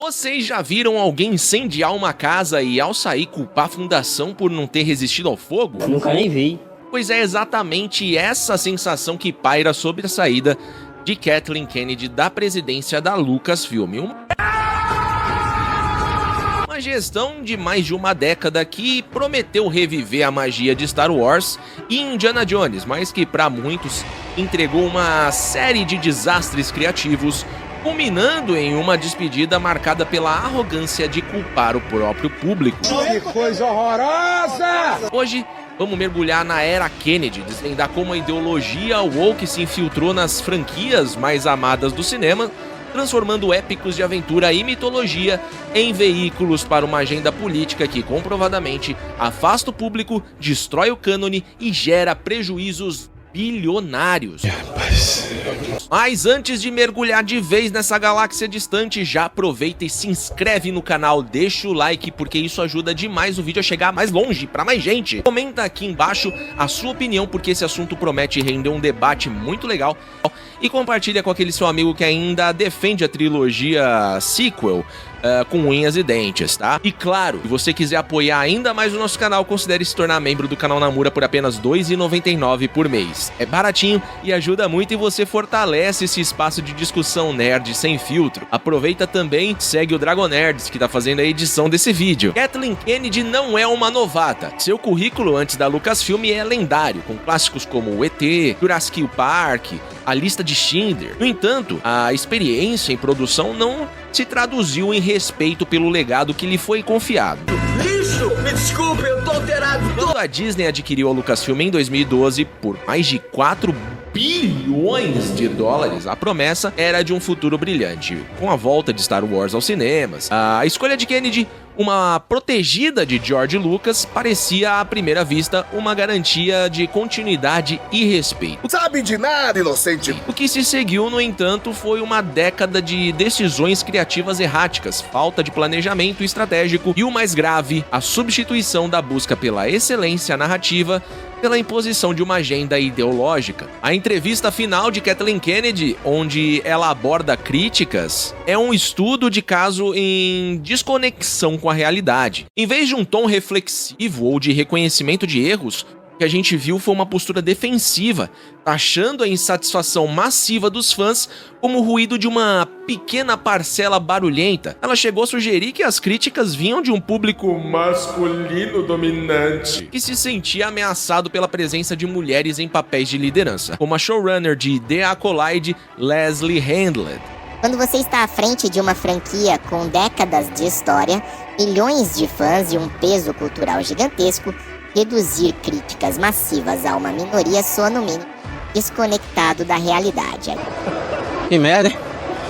Vocês já viram alguém incendiar uma casa e ao sair culpar a fundação por não ter resistido ao fogo? Nunca nem vi. Pois é exatamente essa sensação que paira sobre a saída de Kathleen Kennedy da presidência da Lucasfilm. Uma gestão de mais de uma década que prometeu reviver a magia de Star Wars e Indiana Jones, mas que para muitos entregou uma série de desastres criativos, culminando em uma despedida marcada pela arrogância de culpar o próprio público. Que coisa horrorosa! Hoje, vamos mergulhar na era Kennedy, desvendar como a ideologia woke se infiltrou nas franquias mais amadas do cinema, transformando épicos de aventura e mitologia em veículos para uma agenda política que, comprovadamente, afasta o público, destrói o cânone e gera prejuízos bilionários. Mas antes de mergulhar de vez nessa galáxia distante, já aproveita e se inscreve no canal, deixa o like porque isso ajuda demais o vídeo a chegar mais longe, pra mais gente. Comenta aqui embaixo a sua opinião porque esse assunto promete render um debate muito legal. E compartilha com aquele seu amigo que ainda defende a trilogia sequel com unhas e dentes, tá? E claro, se você quiser apoiar ainda mais o nosso canal, considere se tornar membro do canal Namura por apenas R$ 2,99 por mês. É baratinho e ajuda muito e você fortalece esse espaço de discussão nerd sem filtro. Aproveita também, segue o Dragon Nerds, que tá fazendo a edição desse vídeo. Kathleen Kennedy não é uma novata. Seu currículo antes da Lucasfilm é lendário, com clássicos como o ET, Jurassic Park, A Lista de Schindler. No entanto, a experiência em produção não se traduziu em respeito pelo legado que lhe foi confiado. Lixo! Me desculpe, eu tô alterado. Quando a Disney adquiriu a Lucasfilm em 2012 por mais de 4 bilhões de dólares, a promessa era de um futuro brilhante. Com a volta de Star Wars aos cinemas, a escolha de Kennedy, uma protegida de George Lucas, parecia à primeira vista uma garantia de continuidade e respeito. Sabe de nada, inocente. O que se seguiu, no entanto, foi uma década de decisões criativas erráticas, falta de planejamento estratégico e, o mais grave, a substituição da busca pela excelência narrativa pela imposição de uma agenda ideológica. A entrevista final de Kathleen Kennedy, onde ela aborda críticas, é um estudo de caso em desconexão com a realidade. Em vez de um tom reflexivo ou de reconhecimento de erros, o que a gente viu foi uma postura defensiva, taxando a insatisfação massiva dos fãs como ruído de uma pequena parcela barulhenta. Ela chegou a sugerir que as críticas vinham de um público masculino dominante, que se sentia ameaçado pela presença de mulheres em papéis de liderança, como a showrunner de The Acolyte, Leslie Handled. Quando você está à frente de uma franquia com décadas de história, milhões de fãs e um peso cultural gigantesco, reduzir críticas massivas a uma minoria soa, no mínimo, desconectado da realidade. Que merda, hein?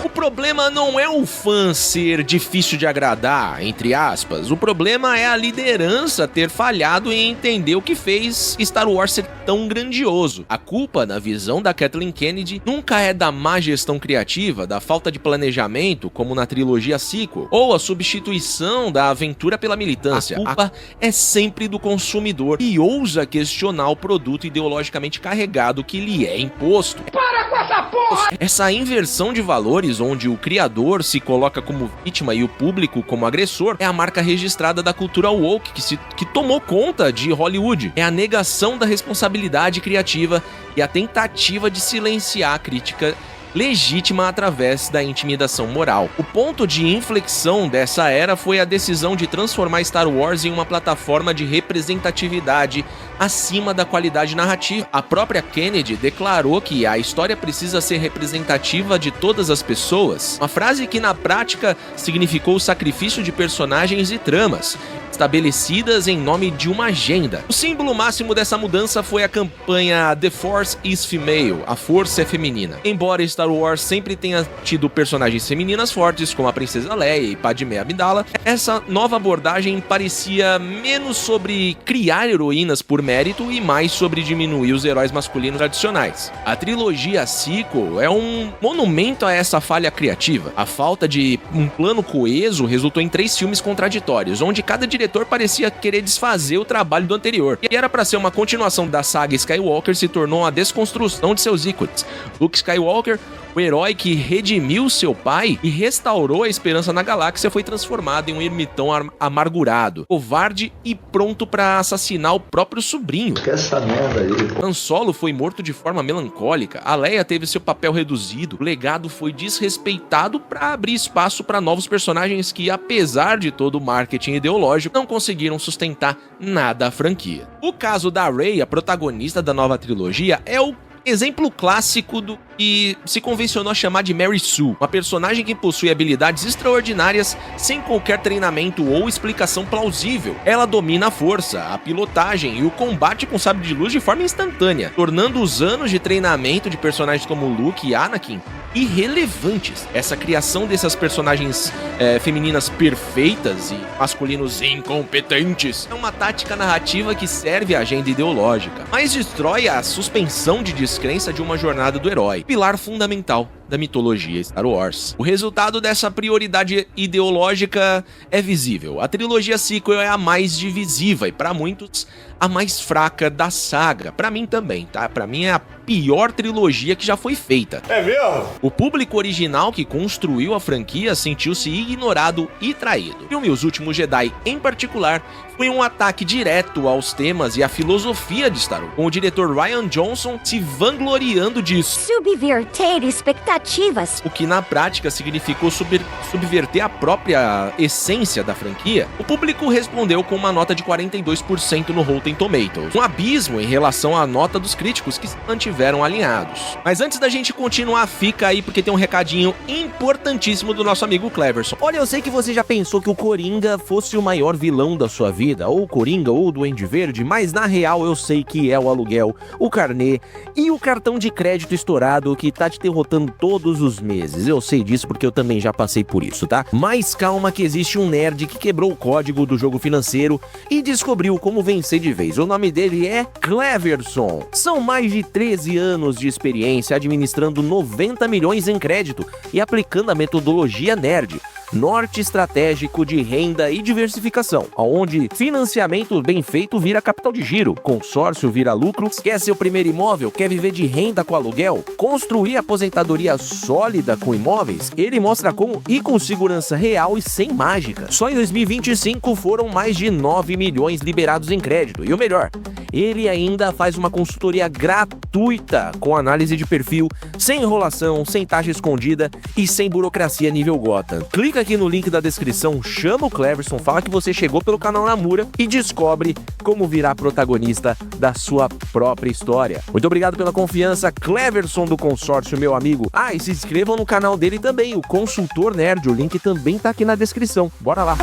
O problema não é o fã ser difícil de agradar, entre aspas. O problema é a liderança ter falhado em entender o que fez Star Wars ser tão grandioso. A culpa, na visão da Kathleen Kennedy, nunca é da má gestão criativa, da falta de planejamento, como na trilogia sequel, ou a substituição da aventura pela militância. A culpa é sempre do consumidor e ousa questionar o produto ideologicamente carregado que lhe é imposto. Para com essa porra! Essa inversão de valores, onde o criador se coloca como vítima e o público como agressor, é a marca registrada da cultura woke que tomou conta de Hollywood. É a negação da responsabilidade criativa e a tentativa de silenciar a crítica legítima através da intimidação moral. O ponto de inflexão dessa era foi a decisão de transformar Star Wars em uma plataforma de representatividade acima da qualidade narrativa. A própria Kennedy declarou que a história precisa ser representativa de todas as pessoas, uma frase que na prática significou o sacrifício de personagens e tramas, estabelecidas em nome de uma agenda. O símbolo máximo dessa mudança foi a campanha The Force is Female, a força é feminina. Embora Star Wars sempre tenha tido personagens femininas fortes, como a Princesa Leia e Padmé Amidala, essa nova abordagem parecia menos sobre criar heroínas por mérito e mais sobre diminuir os heróis masculinos tradicionais. A trilogia sequel é um monumento a essa falha criativa. A falta de um plano coeso resultou em 3 filmes contraditórios, onde cada diretor diretor parecia querer desfazer o trabalho do anterior. E era para ser uma continuação da saga Skywalker, se tornou uma desconstrução de seus ícones. Luke Skywalker, o herói que redimiu seu pai e restaurou a esperança na galáxia, foi transformado em um ermitão amargurado, covarde e pronto para assassinar o próprio sobrinho. Que essa merda aí. Han Solo foi morto de forma melancólica, a Leia teve seu papel reduzido, o legado foi desrespeitado para abrir espaço para novos personagens que, apesar de todo o marketing ideológico, não conseguiram sustentar nada à franquia. O caso da Rey, a protagonista da nova trilogia, é o exemplo clássico do que se convencionou a chamar de Mary Sue, uma personagem que possui habilidades extraordinárias sem qualquer treinamento ou explicação plausível. Ela domina a força, a pilotagem e o combate com sabre de luz de forma instantânea, tornando os anos de treinamento de personagens como Luke e Anakin irrelevantes. Essa criação dessas personagens femininas perfeitas e masculinos incompetentes é uma tática narrativa que serve à agenda ideológica, mas destrói a suspensão de descrença de uma jornada do herói, pilar fundamental da mitologia Star Wars. O resultado dessa prioridade ideológica é visível. A trilogia sequel é a mais divisiva e, para muitos, a mais fraca da saga. Para mim também, tá? Para mim é a pior trilogia que já foi feita. É mesmo? O público original que construiu a franquia sentiu-se ignorado e traído. O filme Os Últimos Jedi, em particular, foi um ataque direto aos temas e à filosofia de Star Wars, com o diretor Rian Johnson se vangloriando disso. Subverter expectativas. O que na prática significou subverter a própria essência da franquia. O público respondeu com uma nota de 42% no Rotten Tomatoes, um abismo em relação à nota dos críticos que se mantiveram alinhados. Mas antes da gente continuar, fica aí porque tem um recadinho importantíssimo do nosso amigo Cleverson. Olha, eu sei que você já pensou que o Coringa fosse o maior vilão da sua vida, ou o Coringa ou o Duende Verde, mas na real eu sei que é o aluguel, o carnê e o cartão de crédito estourado que tá te derrotando todos os meses. Eu sei disso porque eu também já passei por isso, tá? Mas calma que existe um nerd que quebrou o código do jogo financeiro e descobriu como vencer de vez. O nome dele é Cleverson. São mais de 13 anos de experiência administrando 90 milhões em crédito e aplicando a metodologia nerd. Norte estratégico de renda e diversificação, onde financiamento bem feito vira capital de giro, consórcio vira lucro. Quer seu primeiro imóvel? Quer viver de renda com aluguel? Construir aposentadoria sólida com imóveis? Ele mostra como e com segurança real e sem mágica. Só em 2025 foram mais de 9 milhões liberados em crédito. E o melhor, ele ainda faz uma consultoria gratuita com análise de perfil, sem enrolação, sem taxa escondida e sem burocracia nível Gotham. Clica aqui no link da descrição, chama o Cleverson, fala que você chegou pelo canal Namura e descobre como virar protagonista da sua própria história. Muito obrigado pela confiança, Cleverson do consórcio, meu amigo. Ah, e se inscrevam no canal dele também, o Consultor Nerd, o link também tá aqui na descrição. Bora lá!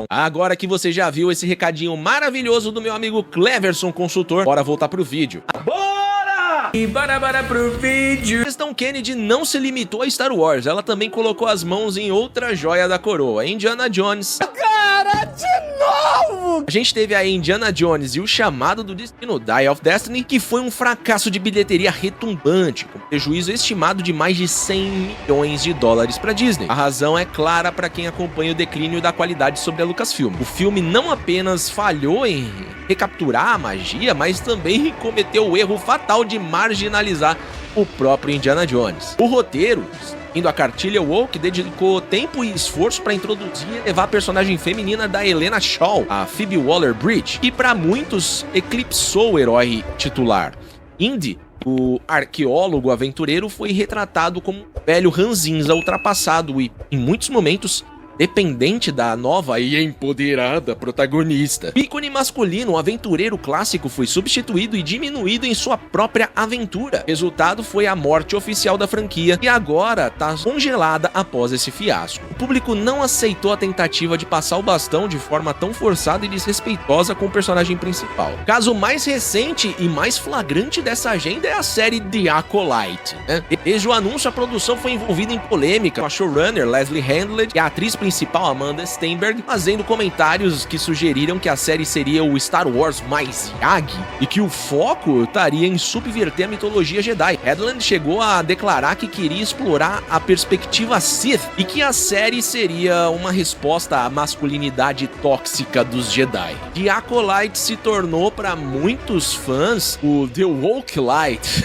Agora que você já viu esse recadinho maravilhoso do meu amigo Cleverson Consultor, bora voltar pro vídeo. Bora! E bora pro vídeo. A questão Kennedy não se limitou a Star Wars, ela também colocou as mãos em outra joia da coroa, Indiana Jones. Cara, de novo! A gente teve aí Indiana Jones e o Chamado do Destino, Die of Destiny, que foi um fracasso de bilheteria retumbante, com prejuízo estimado de mais de 100 milhões de dólares para Disney. A razão é clara para quem acompanha o declínio da qualidade sobre a Lucasfilm. O filme não apenas falhou em recapturar a magia, mas também cometeu o erro fatal de marginalizar o próprio Indiana Jones. O roteiro, indo a cartilha woke, dedicou tempo e esforço para introduzir e levar a personagem feminina da Helena Shaw, a Phoebe Waller-Bridge, que para muitos eclipsou o herói titular. Indy, o arqueólogo aventureiro, foi retratado como um velho ranzinza ultrapassado e, em muitos momentos, dependente da nova e empoderada protagonista. O ícone masculino, o aventureiro clássico, foi substituído e diminuído em sua própria aventura. O resultado foi a morte oficial da franquia e agora tá congelada após esse fiasco. O público não aceitou a tentativa de passar o bastão de forma tão forçada e desrespeitosa com o personagem principal. O caso mais recente e mais flagrante dessa agenda é a série The Acolyte, né? Desde o anúncio, a produção foi envolvida em polêmica com a showrunner Leslie Handled e a atriz principal, Amanda Stenberg, fazendo comentários que sugeriram que a série seria o Star Wars mais Yagi e que o foco estaria em subverter a mitologia Jedi. Headland chegou a declarar que queria explorar a perspectiva Sith e que a série seria uma resposta à masculinidade tóxica dos Jedi. The Acolyte se tornou para muitos fãs o The Woke Light.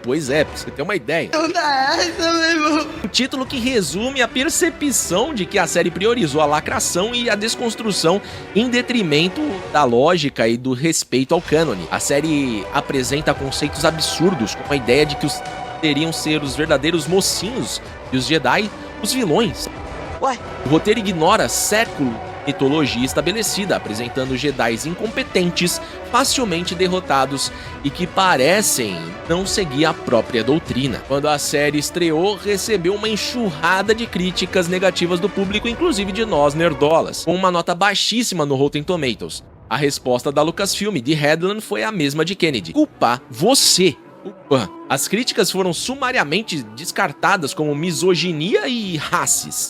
Pois é, pra você ter uma ideia. Não dá essa, meu irmão. Um título que resume a percepção de que a série priorizou a lacração e a desconstrução em detrimento da lógica e do respeito ao cânone. A série apresenta conceitos absurdos, como a ideia de que os teriam ser os verdadeiros mocinhos e os Jedi os vilões. Ué? O roteiro ignora séculos de mitologia estabelecida, apresentando Jedis incompetentes, facilmente derrotados e que parecem não seguir a própria doutrina. Quando a série estreou, recebeu uma enxurrada de críticas negativas do público, inclusive de nós nerdolas, com uma nota baixíssima no Rotten Tomatoes. A resposta da Lucasfilm de Headland foi a mesma de Kennedy: culpar você. As críticas foram sumariamente descartadas como misoginia e racis,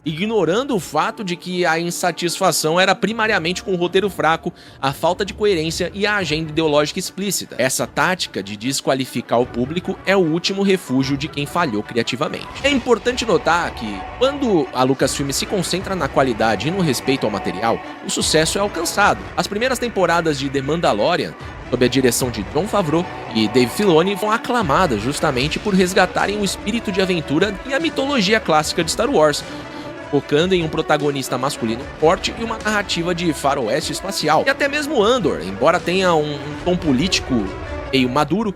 ignorando o fato de que a insatisfação era primariamente com o roteiro fraco, a falta de coerência e a agenda ideológica explícita. Essa tática de desqualificar o público é o último refúgio de quem falhou criativamente. É importante notar que, quando a Lucasfilm se concentra na qualidade e no respeito ao material, o sucesso é alcançado. As primeiras temporadas de The Mandalorian, sob a direção de Jon Favreau e Dave Filoni, foram aclamadas justamente por resgatarem o espírito de aventura e a mitologia clássica de Star Wars, focando em um protagonista masculino forte e uma narrativa de faroeste espacial. E até mesmo Andor, embora tenha um tom político meio maduro,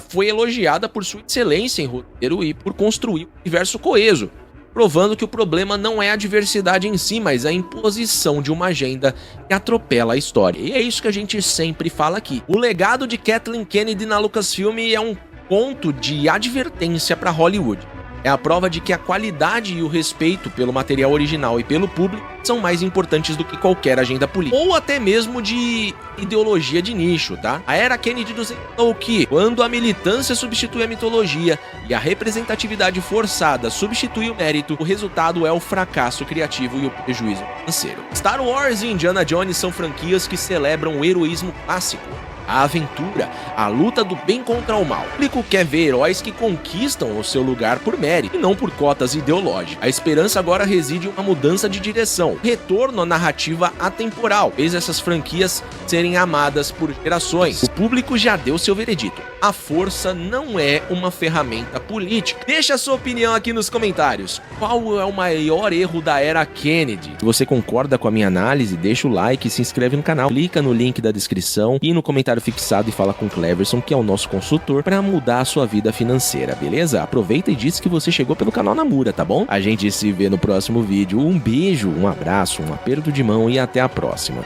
foi elogiada por sua excelência em roteiro e por construir um universo coeso, provando que o problema não é a diversidade em si, mas a imposição de uma agenda que atropela a história. E é isso que a gente sempre fala aqui. O legado de Kathleen Kennedy na Lucasfilm é um ponto de advertência para Hollywood. É a prova de que a qualidade e o respeito pelo material original e pelo público são mais importantes do que qualquer agenda política, ou até mesmo de ideologia de nicho, tá? A era Kennedy nos ensinou que, quando a militância substitui a mitologia e a representatividade forçada substitui o mérito, o resultado é o fracasso criativo e o prejuízo financeiro. Star Wars e Indiana Jones são franquias que celebram o heroísmo clássico, a aventura, a luta do bem contra o mal. O público quer ver heróis que conquistam o seu lugar por mérito e não por cotas ideológicas. A esperança agora reside em uma mudança de direção, retorno à narrativa atemporal, fez essas franquias serem amadas por gerações. O público já deu seu veredito. A força não é uma ferramenta política. Deixa a sua opinião aqui nos comentários. Qual é o maior erro da era Kennedy? Se você concorda com a minha análise, deixa o like e se inscreve no canal. Clica no link da descrição e no comentário fixado e fala com o Cleverson, que é o nosso consultor, para mudar a sua vida financeira, beleza? Aproveita e diz que você chegou pelo canal Namura, tá bom? A gente se vê no próximo vídeo. Um beijo, um abraço, um aperto de mão e até a próxima.